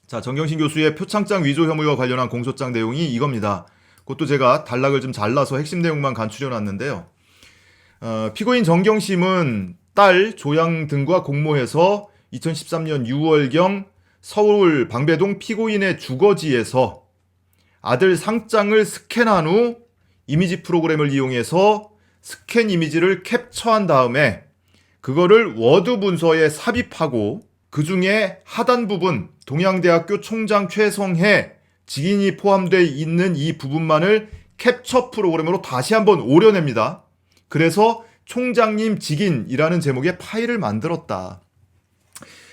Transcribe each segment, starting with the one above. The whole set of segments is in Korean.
자, 정경심 교수의 표창장 위조 혐의와 관련한 공소장 내용이 이겁니다. 그것도 제가 단락을 좀 잘라서 핵심 내용만 간추려 놨는데요. 피고인 정경심은 딸 조양 등과 공모해서 2013년 6월경 서울 방배동 피고인의 주거지에서 아들 상장을 스캔한 후 이미지 프로그램을 이용해서 스캔 이미지를 캡처한 다음에 그거를 워드 문서에 삽입하고 그 중에 하단 부분 동양대학교 총장 최성해 직인이 포함되어 있는 이 부분만을 캡처 프로그램으로 다시 한번 오려냅니다. 그래서 총장님 직인이라는 제목의 파일을 만들었다.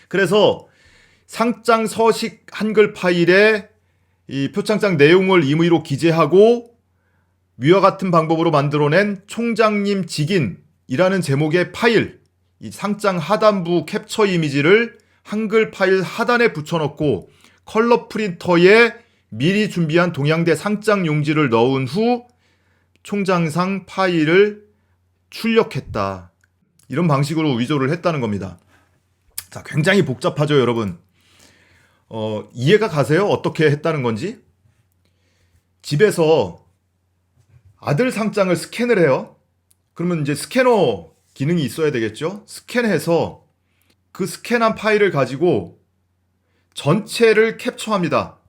그래서 상장 서식 한글 파일에 이 표창장 내용을 임의로 기재하고 위와 같은 방법으로 만들어낸 총장님 직인이라는 제목의 파일, 이 상장 하단부 캡처 이미지를 한글 파일 하단에 붙여넣고 컬러 프린터에 미리 준비한 동양대 상장 용지를 넣은 후 총장상 파일을 출력했다. 이런 방식으로 위조를 했다는 겁니다. 자, 굉장히 복잡하죠, 여러분. 이해가 가세요? 어떻게 했다는 건지? 집에서 아들 상장을 스캔을 해요. 그러면 이제 스캐너 기능이 있어야 되겠죠? 스캔해서 그 스캔한 파일을 가지고 전체를 캡처합니다.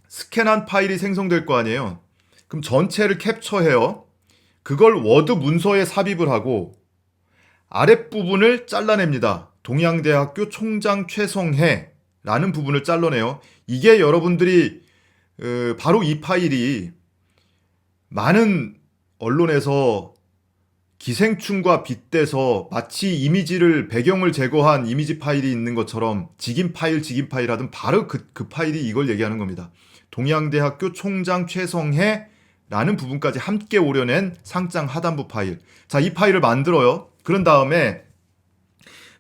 스캔한 파일이 생성될 거 아니에요. 그럼 전체를 캡처해요. 그걸 워드 문서에 삽입을 하고 아랫부분을 잘라냅니다. 동양대학교 총장 최성해라는 부분을 잘라내요. 이게 여러분들이 바로 이 파일이 많은 언론에서 기생충과 빗대서 마치 이미지를 배경을 제거한 이미지 파일이 있는 것처럼 직인 파일 하던 바로 그 파일이 이걸 얘기하는 겁니다. 동양대학교 총장 최성해라는 부분까지 함께 오려낸 상장 하단부 파일. 자, 이 파일을 만들어요. 그런 다음에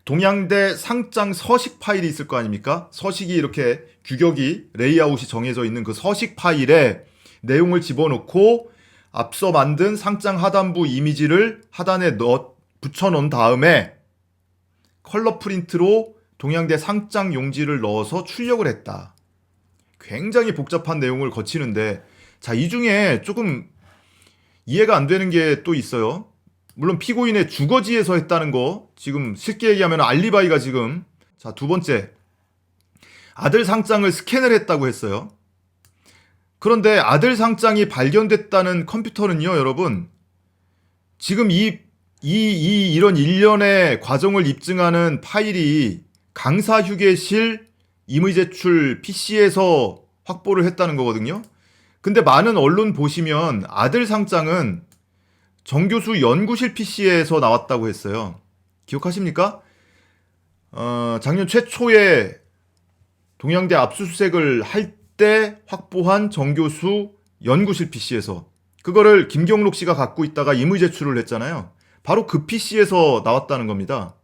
동양대 상장 서식 파일이 있을 거 아닙니까? 서식이 이렇게 규격이 레이아웃이 정해져 있는 그 서식 파일에 내용을 집어넣고 앞서 만든 상장 하단부 이미지를 하단에 붙여놓은 다음에 컬러 프린트로 동양대 상장 용지를 넣어서 출력을 했다. 굉장히 복잡한 내용을 거치는데, 자, 이 중에 조금 이해가 안 되는 게 또 있어요. 물론 피고인의 주거지에서 했다는 거, 지금 쉽게 얘기하면 알리바이가 지금, 자, 두 번째, 아들 상장을 스캔을 했다고 했어요. 그런데 아들 상장이 발견됐다는 컴퓨터는요, 여러분, 지금 이런 일련의 과정을 입증하는 파일이 강사 휴게실 임의 제출 PC에서 확보를 했다는 거거든요. 근데 많은 언론 보시면 아들 상장은 정교수 연구실 PC에서 나왔다고 했어요. 기억하십니까? 작년 최초에 동양대 압수수색을 할 때 확보한 정교수 연구실 PC에서 그거를 김경록 씨가 갖고 있다가 임의 제출을 했잖아요. 바로 그 PC에서 나왔다는 겁니다.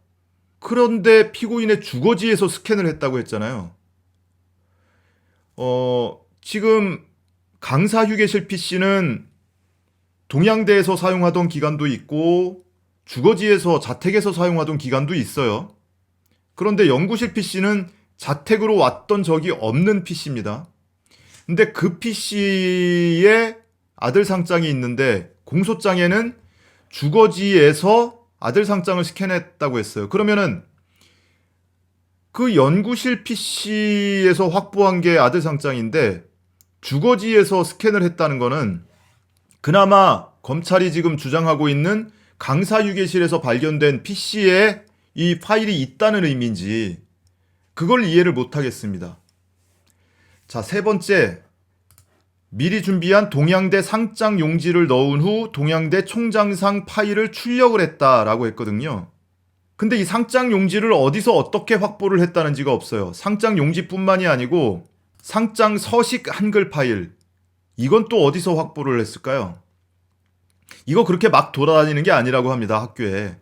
그런데 피고인의 주거지에서 스캔을 했다고 했잖아요. 지금 강사 휴게실 PC는 동양대에서 사용하던 기간도 있고 주거지에서 자택에서 사용하던 기간도 있어요. 그런데 연구실 PC는 자택으로 왔던 적이 없는 PC입니다. 근데 그 PC에 아들 상장이 있는데 공소장에는 주거지에서 아들 상장을 스캔했다고 했어요. 그러면은 그 연구실 PC에서 확보한 게 아들 상장인데 주거지에서 스캔을 했다는 거는 그나마 검찰이 지금 주장하고 있는 강사 휴게실에서 발견된 PC에 이 파일이 있다는 의미인지 그걸 이해를 못 하겠습니다. 자, 세 번째, 미리 준비한 동양대 상장 용지를 넣은 후 동양대 총장상 파일을 출력을 했다라고 했거든요. 근데 이 상장 용지를 어디서 어떻게 확보를 했다는지가 없어요. 상장 용지뿐만이 아니고 상장 서식 한글 파일, 이건 또 어디서 확보를 했을까요? 이거 그렇게 막 돌아다니는 게 아니라고 합니다, 학교에.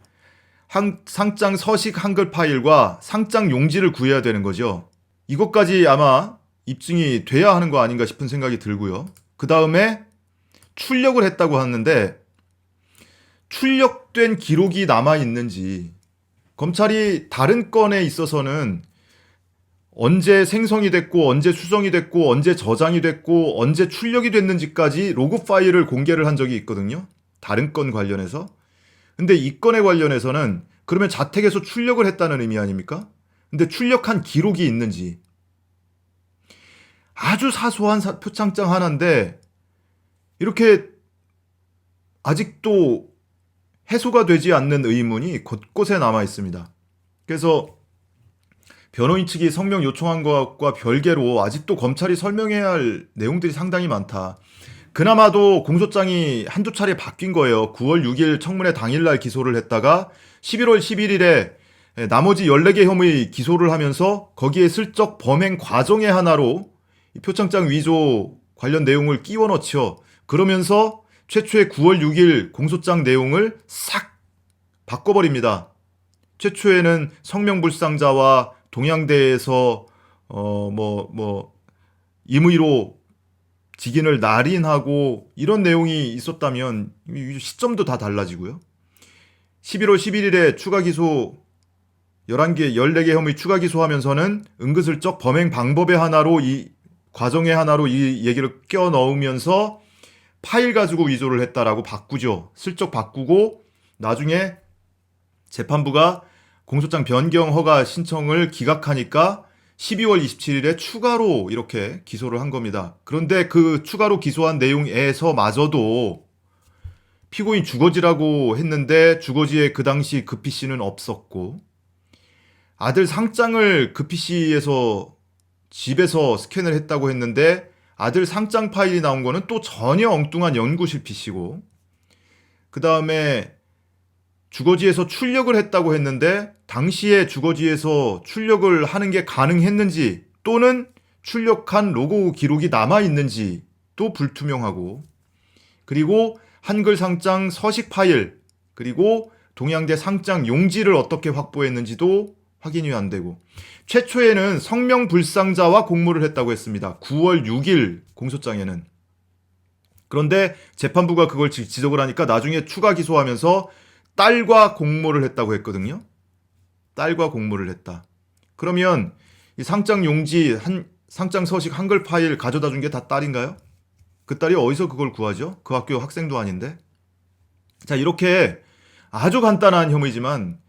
상장 서식 한글 파일과 상장 용지를 구해야 되는 거죠. 이것까지 아마 입증이 돼야 하는 거 아닌가 싶은 생각이 들고요. 그 다음에 출력을 했다고 하는데 출력된 기록이 남아있는지, 검찰이 다른 건에 있어서는 언제 생성이 됐고 언제 수정이 됐고 언제 저장이 됐고 언제 출력이 됐는지까지 로그 파일을 공개를 한 적이 있거든요. 다른 건 관련해서. 근데 이 건에 관련해서는 그러면 자택에서 출력을 했다는 의미 아닙니까? 근데 출력한 기록이 있는지. 아주 사소한 표창장 하나인데 이렇게 아직도 해소가 되지 않는 의문이 곳곳에 남아 있습니다. 그래서 변호인 측이 성명 요청한 것과 별개로 아직도 검찰이 설명해야 할 내용들이 상당히 많다. 그나마도 공소장이 한두 차례 바뀐 거예요. 9월 6일 청문회 당일날 기소를 했다가 11월 11일에 나머지 14개 혐의 기소를 하면서 거기에 슬쩍 범행 과정의 하나로 표창장 위조 관련 내용을 끼워 넣죠. 그러면서 최초의 9월 6일 공소장 내용을 싹 바꿔버립니다. 최초에는 성명불상자와 동양대에서 임의로 직인을 날인하고 이런 내용이 있었다면 시점도 다 달라지고요. 11월 11일에 추가 기소 11개, 14개 혐의 추가 기소하면서는 은근슬쩍 범행 방법의 하나로 이 과정의 하나로 이 얘기를 껴 넣으면서 파일 가지고 위조를 했다라고 바꾸죠. 슬쩍 바꾸고 나중에 재판부가 공소장 변경 허가 신청을 기각하니까 12월 27일에 추가로 이렇게 기소를 한 겁니다. 그런데 그 추가로 기소한 내용에서마저도 피고인 주거지라고 했는데 주거지에 그 당시 그 PC는 없었고 아들 상장을 그 PC에서 집에서 스캔을 했다고 했는데 아들 상장 파일이 나온 거는 또 전혀 엉뚱한 연구실 PC고 그 다음에 주거지에서 출력을 했다고 했는데 당시에 주거지에서 출력을 하는 게 가능했는지 또는 출력한 로고 기록이 남아있는지 또 불투명하고 그리고 한글 상장 서식 파일 그리고 동양대 상장 용지를 어떻게 확보했는지도 확인이 안 되고 최초에는 성명불상자와 공모를 했다고 했습니다. 9월 6일 공소장에는. 그런데 재판부가 그걸 지적을 하니까 나중에 추가 기소하면서 딸과 공모를 했다고 했거든요. 딸과 공모를 했다. 그러면 이 상장 용지, 상장 서식 한글 파일 가져다 준 게 다 딸인가요? 그 딸이 어디서 그걸 구하죠? 그 학교 학생도 아닌데. 자, 이렇게 아주 간단한 혐의지만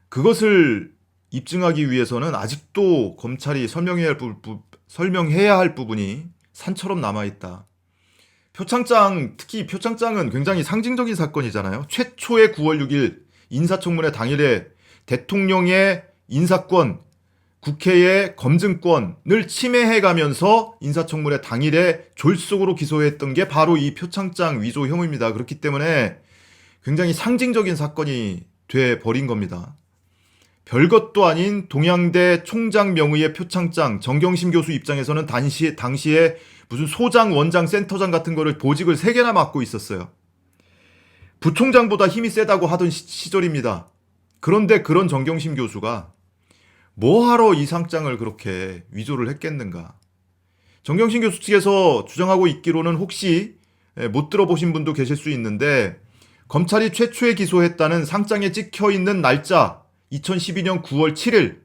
그것을 입증하기 위해서는 아직도 검찰이 설명해야 할 부분이 산처럼 남아있다. 표창장, 특히 표창장은 굉장히 상징적인 사건이잖아요. 최초의 9월 6일 인사청문회 당일에 대통령의 인사권, 국회의 검증권을 침해해가면서 인사청문회 당일에 졸속으로 기소했던 게 바로 이 표창장 위조 혐의입니다. 그렇기 때문에 굉장히 상징적인 사건이 돼버린 겁니다. 별것도 아닌 동양대 총장 명의의 표창장, 정경심 교수 입장에서는 당시에 무슨 소장, 원장, 센터장 같은 거를 보직을 3개나 맡고 있었어요. 부총장보다 힘이 세다고 하던 시절입니다. 그런데 그런 정경심 교수가 뭐하러 이 상장을 그렇게 위조를 했겠는가. 정경심 교수 측에서 주장하고 있기로는 혹시 못 들어보신 분도 계실 수 있는데 검찰이 최초에 기소했다는 상장에 찍혀있는 날짜 2012년 9월 7일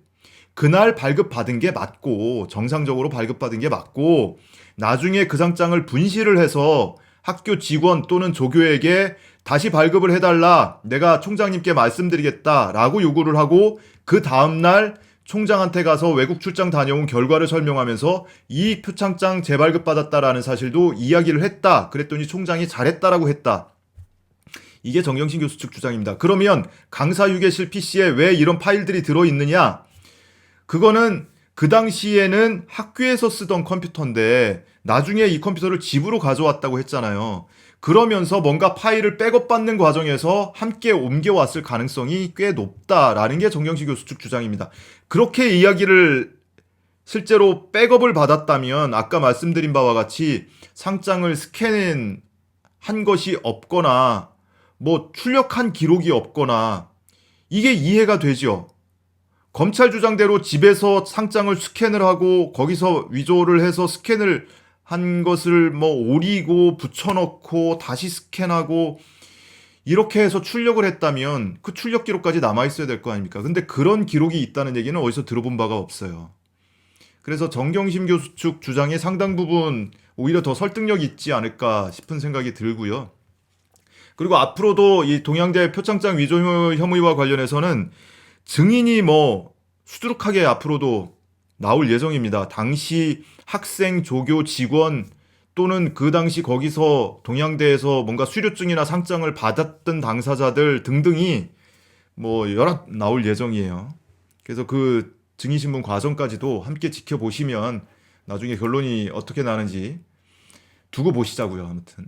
그날 발급받은 게 맞고 정상적으로 발급받은 게 맞고 나중에 그 상장을 분실을 해서 학교 직원 또는 조교에게 다시 발급을 해달라 내가 총장님께 말씀드리겠다라고 요구를 하고 그 다음날 총장한테 가서 외국 출장 다녀온 결과를 설명하면서 이 표창장 재발급받았다라는 사실도 이야기를 했다. 그랬더니 총장이 잘했다라고 했다. 이게 정경심 교수 측 주장입니다. 그러면 강사 휴게실 PC에 왜 이런 파일들이 들어있느냐? 그거는 그 당시에는 학교에서 쓰던 컴퓨터인데 나중에 이 컴퓨터를 집으로 가져왔다고 했잖아요. 그러면서 뭔가 파일을 백업받는 과정에서 함께 옮겨왔을 가능성이 꽤 높다라는 게 정경심 교수 측 주장입니다. 그렇게 이야기를 실제로 백업을 받았다면 아까 말씀드린 바와 같이 상장을 스캔한 것이 없거나 뭐 출력한 기록이 없거나 이게 이해가 되죠. 검찰 주장대로 집에서 상장을 스캔을 하고 거기서 위조를 해서 스캔을 한 것을 뭐 오리고 붙여넣고 다시 스캔하고 이렇게 해서 출력을 했다면 그 출력 기록까지 남아있어야 될 거 아닙니까? 근데 그런 기록이 있다는 얘기는 어디서 들어본 바가 없어요. 그래서 정경심 교수 측 주장이 상당 부분 오히려 더 설득력이 있지 않을까 싶은 생각이 들고요. 그리고 앞으로도 이 동양대 표창장 위조 혐의와 관련해서는 증인이 뭐 수두룩하게 앞으로도 나올 예정입니다. 당시 학생, 조교, 직원 또는 그 당시 거기서 동양대에서 뭔가 수료증이나 상장을 받았던 당사자들 등등이 뭐 여러 나올 예정이에요. 그래서 그 증인신문 과정까지도 함께 지켜보시면 나중에 결론이 어떻게 나는지 두고 보시자고요. 아무튼.